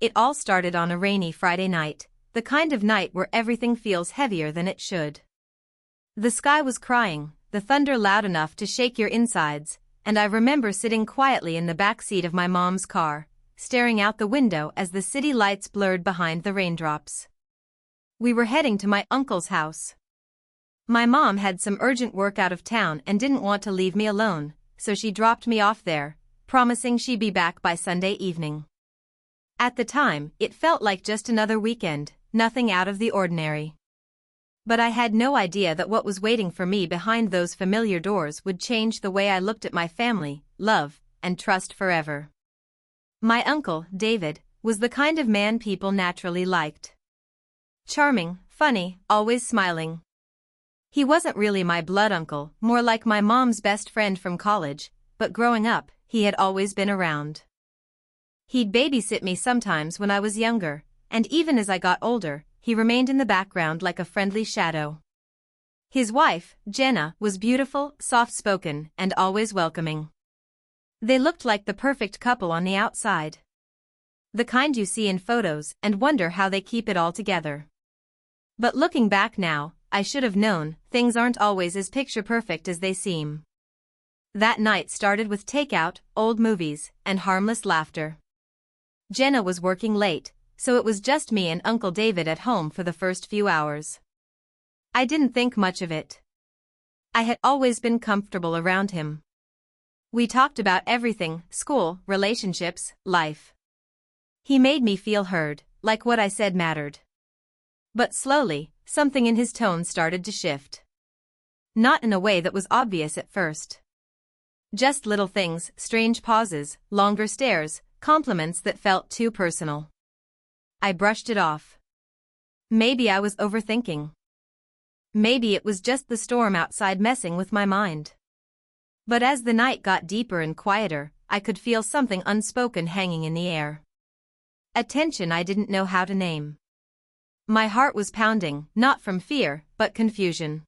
It all started on a rainy Friday night, the kind of night where everything feels heavier than it should. The sky was crying, the thunder loud enough to shake your insides, and I remember sitting quietly in the back seat of my mom's car, staring out the window as the city lights blurred behind the raindrops. We were heading to my uncle's house. My mom had some urgent work out of town and didn't want to leave me alone, so she dropped me off there, promising she'd be back by Sunday evening. At the time, it felt like just another weekend, nothing out of the ordinary. But I had no idea that what was waiting for me behind those familiar doors would change the way I looked at my family, love, and trust forever. My uncle, David, was the kind of man people naturally liked. Charming, funny, always smiling. He wasn't really my blood uncle, more like my mom's best friend from college, but growing up, he had always been around. He'd babysit me sometimes when I was younger, and even as I got older, he remained in the background like a friendly shadow. His wife, Jenna, was beautiful, soft-spoken, and always welcoming. They looked like the perfect couple on the outside. The kind you see in photos and wonder how they keep it all together. But looking back now, I should have known, things aren't always as picture-perfect as they seem. That night started with takeout, old movies, and harmless laughter. Jenna was working late, so it was just me and Uncle David at home for the first few hours. I didn't think much of it. I had always been comfortable around him. We talked about everything, school, relationships, life. He made me feel heard, like what I said mattered. But slowly, something in his tone started to shift. Not in a way that was obvious at first. Just little things, strange pauses, longer stares, compliments that felt too personal. I brushed it off. Maybe I was overthinking. Maybe it was just the storm outside messing with my mind. But as the night got deeper and quieter, I could feel something unspoken hanging in the air. A tension I didn't know how to name. My heart was pounding, not from fear, but confusion.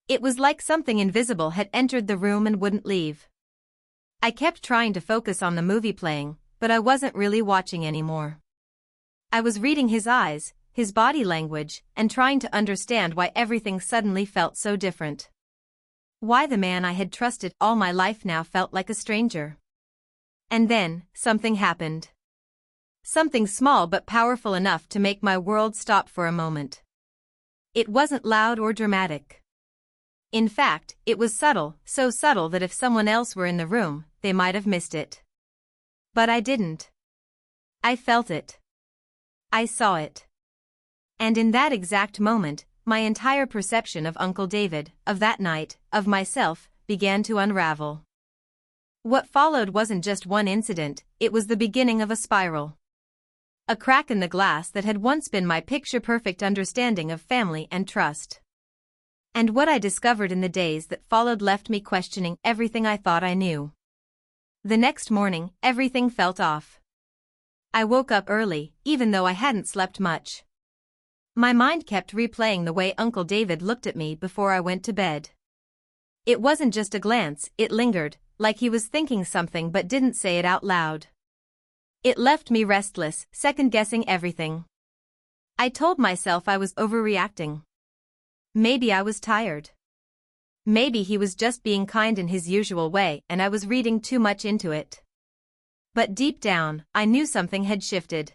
It was like something invisible had entered the room and wouldn't leave. I kept trying to focus on the movie playing, but I wasn't really watching anymore. I was reading his eyes, his body language, and trying to understand why everything suddenly felt so different. Why the man I had trusted all my life now felt like a stranger. And then, something happened. Something small but powerful enough to make my world stop for a moment. It wasn't loud or dramatic. In fact, it was subtle, so subtle that if someone else were in the room, they might have missed it. But I didn't. I felt it. I saw it. And in that exact moment, my entire perception of Uncle David, of that night, of myself, began to unravel. What followed wasn't just one incident, it was the beginning of a spiral. A crack in the glass that had once been my picture-perfect understanding of family and trust. And what I discovered in the days that followed left me questioning everything I thought I knew. The next morning, everything felt off. I woke up early, even though I hadn't slept much. My mind kept replaying the way Uncle David looked at me before I went to bed. It wasn't just a glance, it lingered, like he was thinking something but didn't say it out loud. It left me restless, second-guessing everything. I told myself I was overreacting. Maybe I was tired. Maybe he was just being kind in his usual way and I was reading too much into it. But deep down, I knew something had shifted.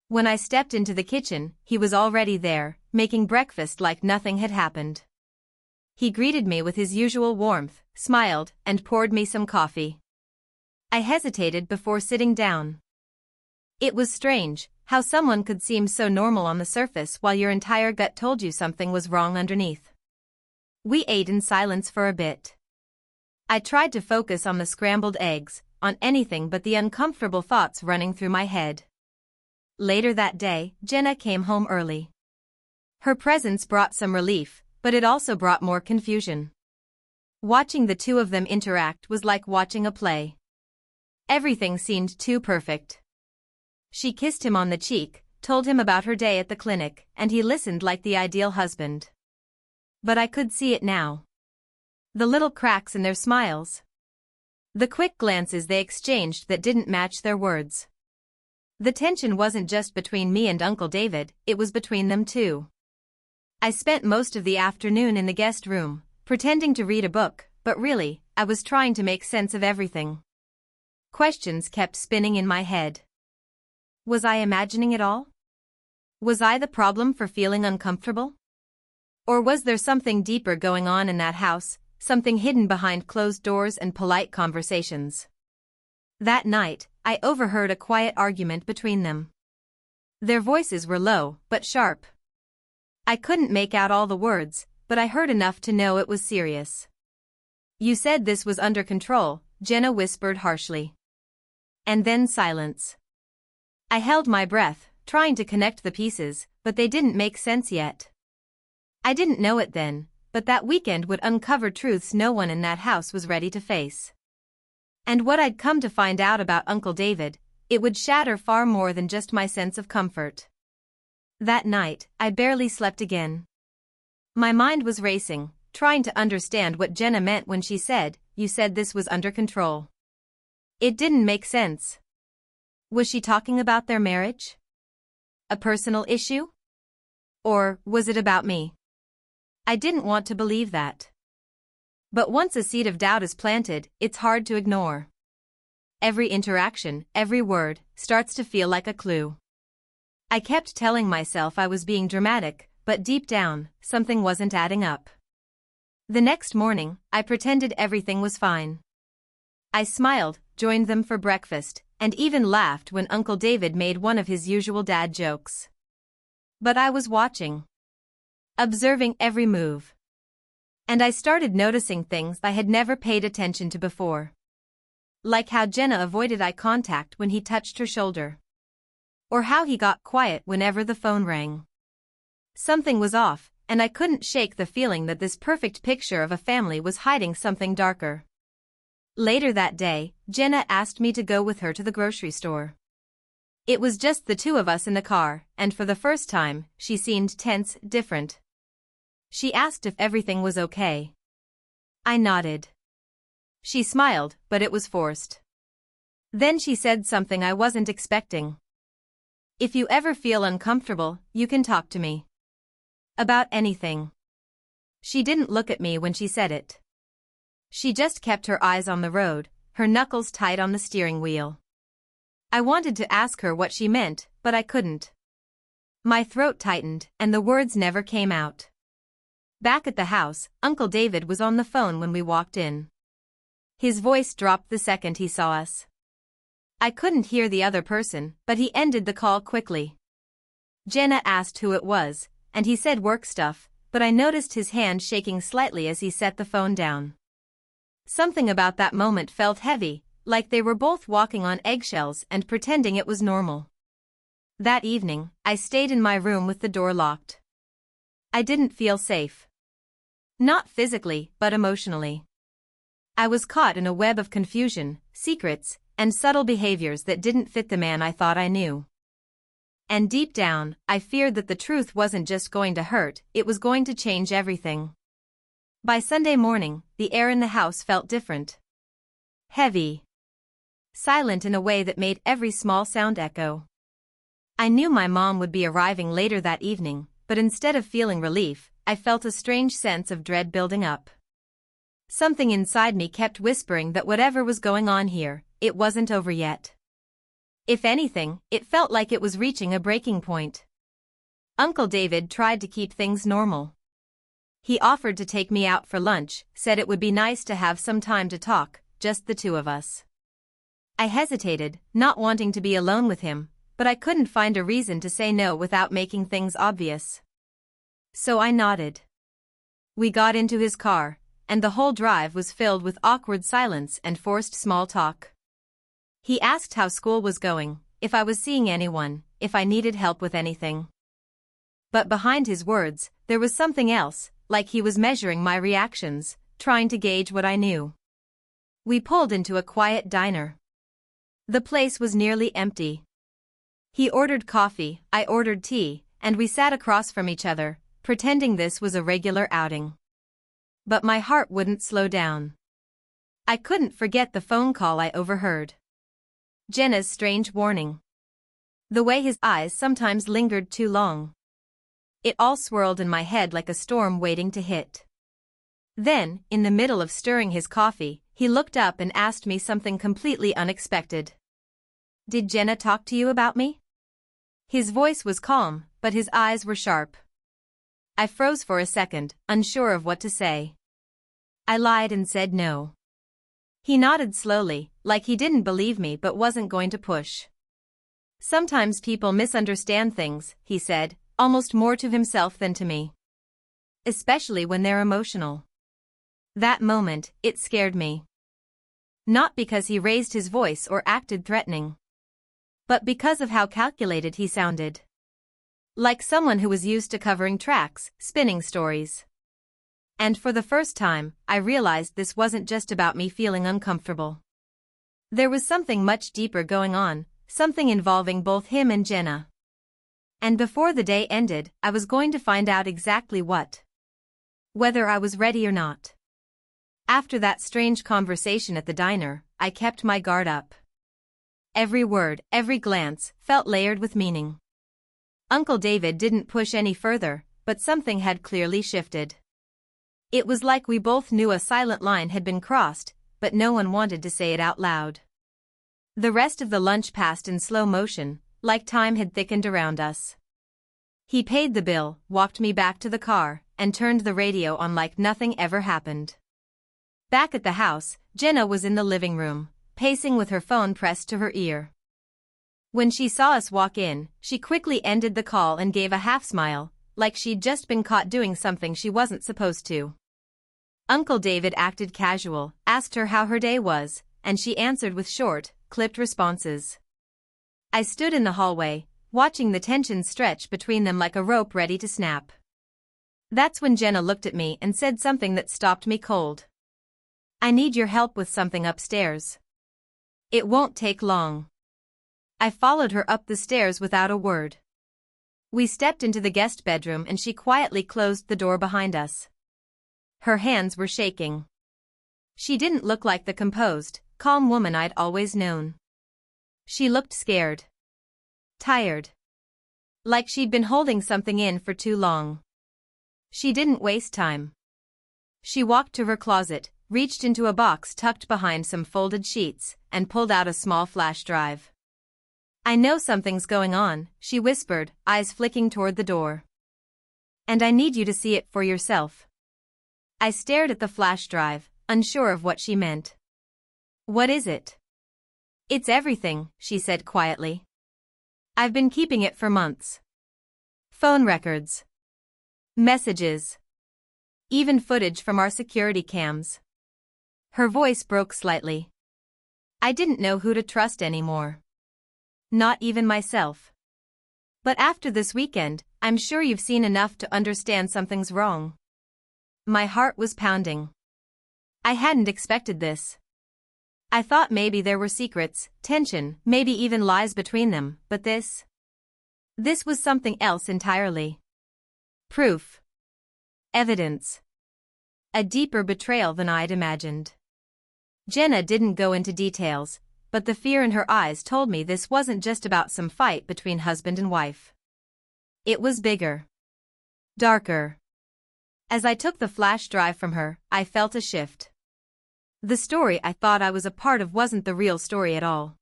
When I stepped into the kitchen, he was already there, making breakfast like nothing had happened. He greeted me with his usual warmth, smiled, and poured me some coffee. I hesitated before sitting down. It was strange, how someone could seem so normal on the surface while your entire gut told you something was wrong underneath. We ate in silence for a bit. I tried to focus on the scrambled eggs, on anything but the uncomfortable thoughts running through my head. Later that day, Jenna came home early. Her presence brought some relief, but it also brought more confusion. Watching the two of them interact was like watching a play. Everything seemed too perfect. She kissed him on the cheek, told him about her day at the clinic, and he listened like the ideal husband. But I could see it now. The little cracks in their smiles. The quick glances they exchanged that didn't match their words. The tension wasn't just between me and Uncle David, it was between them too. I spent most of the afternoon in the guest room, pretending to read a book, but really, I was trying to make sense of everything. Questions kept spinning in my head. Was I imagining it all? Was I the problem for feeling uncomfortable? Or was there something deeper going on in that house, something hidden behind closed doors and polite conversations? That night, I overheard a quiet argument between them. Their voices were low, but sharp. I couldn't make out all the words, but I heard enough to know it was serious. "You said this was under control," Jenna whispered harshly. And then silence. I held my breath, trying to connect the pieces, but they didn't make sense yet. I didn't know it then, but that weekend would uncover truths no one in that house was ready to face. And what I'd come to find out about Uncle David, it would shatter far more than just my sense of comfort. That night, I barely slept again. My mind was racing, trying to understand what Jenna meant when she said, "You said this was under control." It didn't make sense. Was she talking about their marriage? A personal issue? Or was it about me? I didn't want to believe that. But once a seed of doubt is planted, it's hard to ignore. Every interaction, every word, starts to feel like a clue. I kept telling myself I was being dramatic, but deep down, something wasn't adding up. The next morning, I pretended everything was fine. I smiled, joined them for breakfast, and even laughed when Uncle David made one of his usual dad jokes. But I was watching. Observing every move. And I started noticing things I had never paid attention to before. Like how Jenna avoided eye contact when he touched her shoulder. Or how he got quiet whenever the phone rang. Something was off, and I couldn't shake the feeling that this perfect picture of a family was hiding something darker. Later that day, Jenna asked me to go with her to the grocery store. It was just the two of us in the car, and for the first time, she seemed tense, different. She asked if everything was okay. I nodded. She smiled, but it was forced. Then she said something I wasn't expecting. "If you ever feel uncomfortable, you can talk to me. About anything." She didn't look at me when she said it. She just kept her eyes on the road, her knuckles tight on the steering wheel. I wanted to ask her what she meant, but I couldn't. My throat tightened, and the words never came out. Back at the house, Uncle David was on the phone when we walked in. His voice dropped the second he saw us. I couldn't hear the other person, but he ended the call quickly. Jenna asked who it was, and he said work stuff, but I noticed his hand shaking slightly as he set the phone down. Something about that moment felt heavy, like they were both walking on eggshells and pretending it was normal. That evening, I stayed in my room with the door locked. I didn't feel safe. Not physically, but emotionally. I was caught in a web of confusion, secrets, and subtle behaviors that didn't fit the man I thought I knew. And deep down, I feared that the truth wasn't just going to hurt, it was going to change everything. By Sunday morning, the air in the house felt different. Heavy. Silent in a way that made every small sound echo. I knew my mom would be arriving later that evening, but instead of feeling relief, I felt a strange sense of dread building up. Something inside me kept whispering that whatever was going on here, it wasn't over yet. If anything, it felt like it was reaching a breaking point. Uncle David tried to keep things normal. He offered to take me out for lunch, said it would be nice to have some time to talk, just the two of us. I hesitated, not wanting to be alone with him, but I couldn't find a reason to say no without making things obvious. So I nodded. We got into his car, and the whole drive was filled with awkward silence and forced small talk. He asked how school was going, if I was seeing anyone, if I needed help with anything. But behind his words, there was something else, like he was measuring my reactions, trying to gauge what I knew. We pulled into a quiet diner. The place was nearly empty. He ordered coffee, I ordered tea, and we sat across from each other, pretending this was a regular outing. But my heart wouldn't slow down. I couldn't forget the phone call I overheard. Jenna's strange warning. The way his eyes sometimes lingered too long. It all swirled in my head like a storm waiting to hit. Then, in the middle of stirring his coffee, he looked up and asked me something completely unexpected. "Did Jenna talk to you about me?" His voice was calm, but his eyes were sharp. I froze for a second, unsure of what to say. I lied and said no. He nodded slowly, like he didn't believe me but wasn't going to push. "Sometimes people misunderstand things," he said, almost more to himself than to me. "Especially when they're emotional." That moment, it scared me. Not because he raised his voice or acted threatening, but because of how calculated he sounded. Like someone who was used to covering tracks, spinning stories. And for the first time, I realized this wasn't just about me feeling uncomfortable. There was something much deeper going on, something involving both him and Jenna. And before the day ended, I was going to find out exactly what. Whether I was ready or not. After that strange conversation at the diner, I kept my guard up. Every word, every glance, felt layered with meaning. Uncle David didn't push any further, but something had clearly shifted. It was like we both knew a silent line had been crossed, but no one wanted to say it out loud. The rest of the lunch passed in slow motion, like time had thickened around us. He paid the bill, walked me back to the car, and turned the radio on like nothing ever happened. Back at the house, Jenna was in the living room, pacing with her phone pressed to her ear. When she saw us walk in, she quickly ended the call and gave a half-smile, like she'd just been caught doing something she wasn't supposed to. Uncle David acted casual, asked her how her day was, and she answered with short, clipped responses. I stood in the hallway, watching the tension stretch between them like a rope ready to snap. That's when Jenna looked at me and said something that stopped me cold. "I need your help with something upstairs. It won't take long." I followed her up the stairs without a word. We stepped into the guest bedroom and she quietly closed the door behind us. Her hands were shaking. She didn't look like the composed, calm woman I'd always known. She looked scared. Tired. Like she'd been holding something in for too long. She didn't waste time. She walked to her closet, reached into a box tucked behind some folded sheets, and pulled out a small flash drive. "I know something's going on," she whispered, eyes flicking toward the door. "And I need you to see it for yourself." I stared at the flash drive, unsure of what she meant. "What is it?" "It's everything," she said quietly. "I've been keeping it for months. Phone records. Messages. Even footage from our security cams." Her voice broke slightly. I didn't know who to trust anymore. Not even myself. "But after this weekend, I'm sure you've seen enough to understand something's wrong." My heart was pounding. I hadn't expected this. I thought maybe there were secrets, tension, maybe even lies between them, but this was something else entirely. Proof. Evidence. A deeper betrayal than I'd imagined. Jenna didn't go into details, but the fear in her eyes told me this wasn't just about some fight between husband and wife. It was bigger. Darker. As I took the flash drive from her, I felt a shift. The story I thought I was a part of wasn't the real story at all.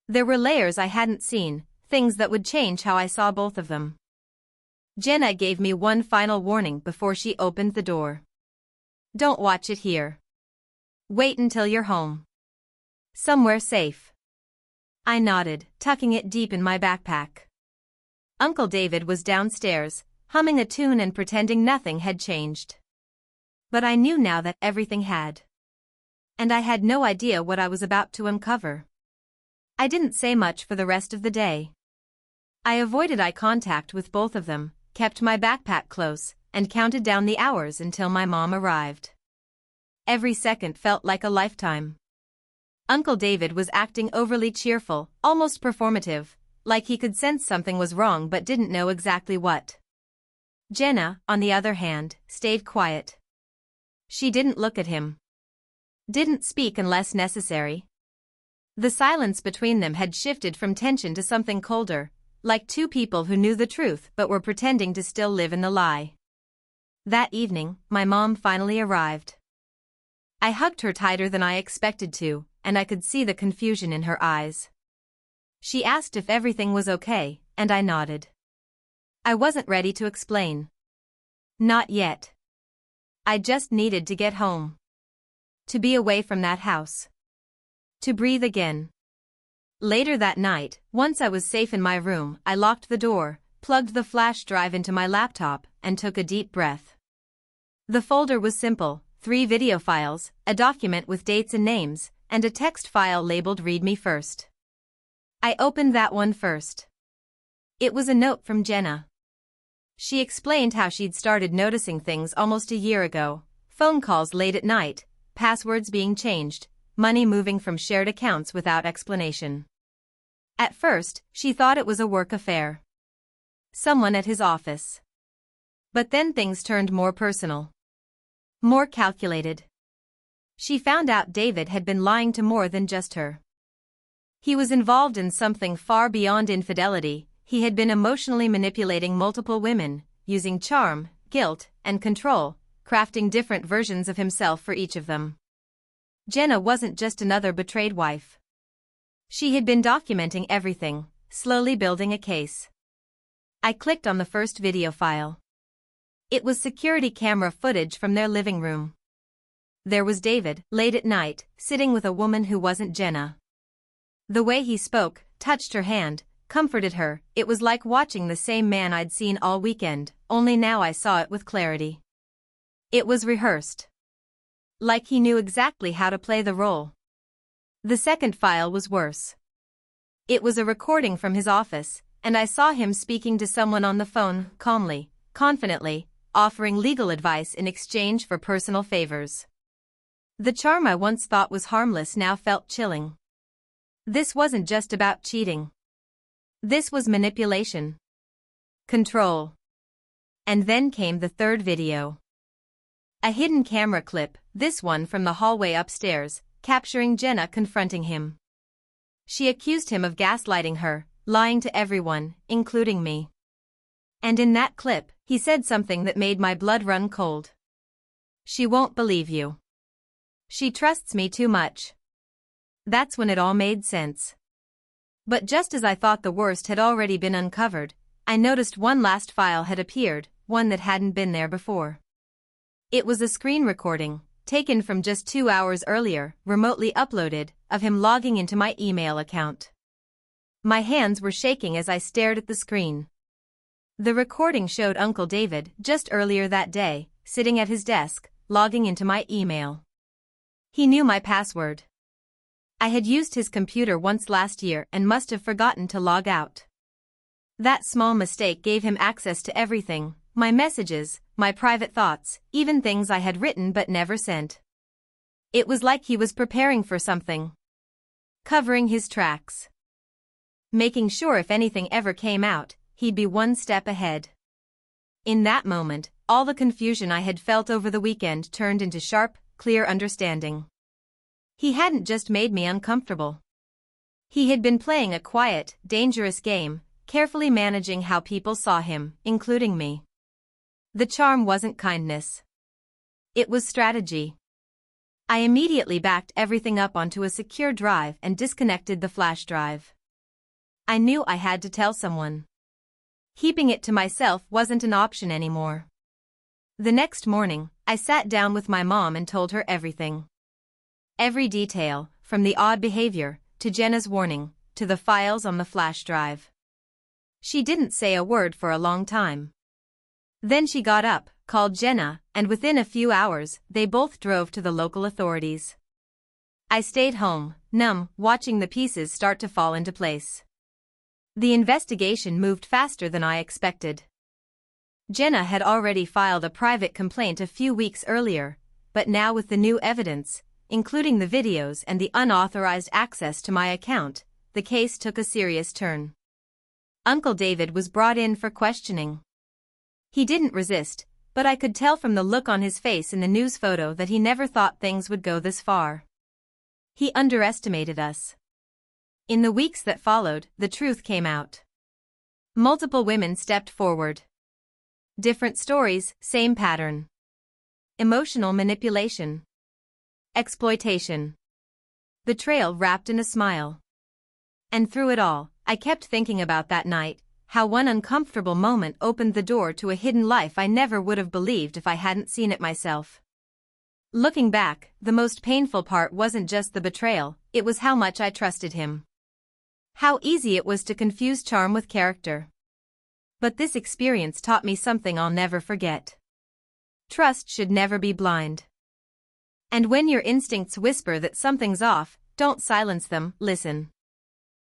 There were layers I hadn't seen, things that would change how I saw both of them. Jenna gave me one final warning before she opened the door. "Don't watch it here. Wait until you're home. Somewhere safe." I nodded, tucking it deep in my backpack. Uncle David was downstairs, humming a tune and pretending nothing had changed. But I knew now that everything had. And I had no idea what I was about to uncover. I didn't say much for the rest of the day. I avoided eye contact with both of them, kept my backpack close, and counted down the hours until my mom arrived. Every second felt like a lifetime. Uncle David was acting overly cheerful, almost performative, like he could sense something was wrong but didn't know exactly what. Jenna, on the other hand, stayed quiet. She didn't look at him. Didn't speak unless necessary. The silence between them had shifted from tension to something colder, like two people who knew the truth but were pretending to still live in the lie. That evening, my mom finally arrived. I hugged her tighter than I expected to, and I could see the confusion in her eyes. She asked if everything was okay, and I nodded. I wasn't ready to explain. Not yet. I just needed to get home. To be away from that house. To breathe again. Later that night, once I was safe in my room, I locked the door, plugged the flash drive into my laptop, and took a deep breath. The folder was simple: 3 video files, a document with dates and names, and a text file labeled "Read Me First." I opened that one first. It was a note from Jenna. She explained how she'd started noticing things almost a year ago: phone calls late at night, passwords being changed, money moving from shared accounts without explanation. At first, she thought it was a work affair. Someone at his office. But then things turned more personal. More calculated. She found out David had been lying to more than just her. He was involved in something far beyond infidelity. He had been emotionally manipulating multiple women, using charm, guilt, and control, crafting different versions of himself for each of them. Jenna wasn't just another betrayed wife. She had been documenting everything, slowly building a case. I clicked on the first video file. It was security camera footage from their living room. There was David, late at night, sitting with a woman who wasn't Jenna. The way he spoke, touched her hand, comforted her. It was like watching the same man I'd seen all weekend, only now I saw it with clarity. It was rehearsed. Like he knew exactly how to play the role. The second file was worse. It was a recording from his office, and I saw him speaking to someone on the phone, calmly, confidently, offering legal advice in exchange for personal favors. The charm I once thought was harmless now felt chilling. This wasn't just about cheating. This was manipulation. Control. And then came the third video. A hidden camera clip, this one from the hallway upstairs, capturing Jenna confronting him. She accused him of gaslighting her, lying to everyone, including me. And in that clip, he said something that made my blood run cold. "She won't believe you. She trusts me too much." That's when it all made sense. But just as I thought the worst had already been uncovered, I noticed one last file had appeared, one that hadn't been there before. It was a screen recording, taken from just 2 hours earlier, remotely uploaded, of him logging into my email account. My hands were shaking as I stared at the screen. The recording showed Uncle David, just earlier that day, sitting at his desk, logging into my email. He knew my password. I had used his computer once last year and must have forgotten to log out. That small mistake gave him access to everything: my messages, my private thoughts, even things I had written but never sent. It was like he was preparing for something. Covering his tracks. Making sure if anything ever came out, he'd be one step ahead. In that moment, all the confusion I had felt over the weekend turned into sharp, clear understanding. He hadn't just made me uncomfortable. He had been playing a quiet, dangerous game, carefully managing how people saw him, including me. The charm wasn't kindness. It was strategy. I immediately backed everything up onto a secure drive and disconnected the flash drive. I knew I had to tell someone. Keeping it to myself wasn't an option anymore. The next morning, I sat down with my mom and told her everything. Every detail, from the odd behavior, to Jenna's warning, to the files on the flash drive. She didn't say a word for a long time. Then she got up, called Jenna, and within a few hours, they both drove to the local authorities. I stayed home, numb, watching the pieces start to fall into place. The investigation moved faster than I expected. Jenna had already filed a private complaint a few weeks earlier, but now with the new evidence, including the videos and the unauthorized access to my account, the case took a serious turn. Uncle David was brought in for questioning. He didn't resist, but I could tell from the look on his face in the news photo that he never thought things would go this far. He underestimated us. In the weeks that followed, the truth came out. Multiple women stepped forward. Different stories, same pattern. Emotional manipulation. Exploitation. Betrayal wrapped in a smile. And through it all, I kept thinking about that night, how one uncomfortable moment opened the door to a hidden life I never would have believed if I hadn't seen it myself. Looking back, the most painful part wasn't just the betrayal, it was how much I trusted him. How easy it was to confuse charm with character. But this experience taught me something I'll never forget. Trust should never be blind. And when your instincts whisper that something's off, don't silence them, listen.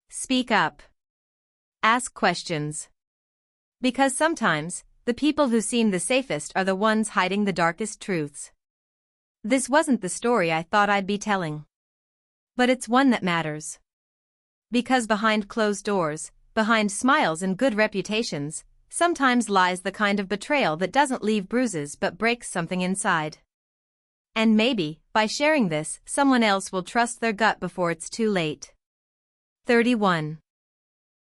Speak up. Ask questions. Because sometimes, the people who seem the safest are the ones hiding the darkest truths. This wasn't the story I thought I'd be telling. But it's one that matters. Because behind closed doors, behind smiles and good reputations, sometimes lies the kind of betrayal that doesn't leave bruises but breaks something inside. And maybe, by sharing this, someone else will trust their gut before it's too late. 31.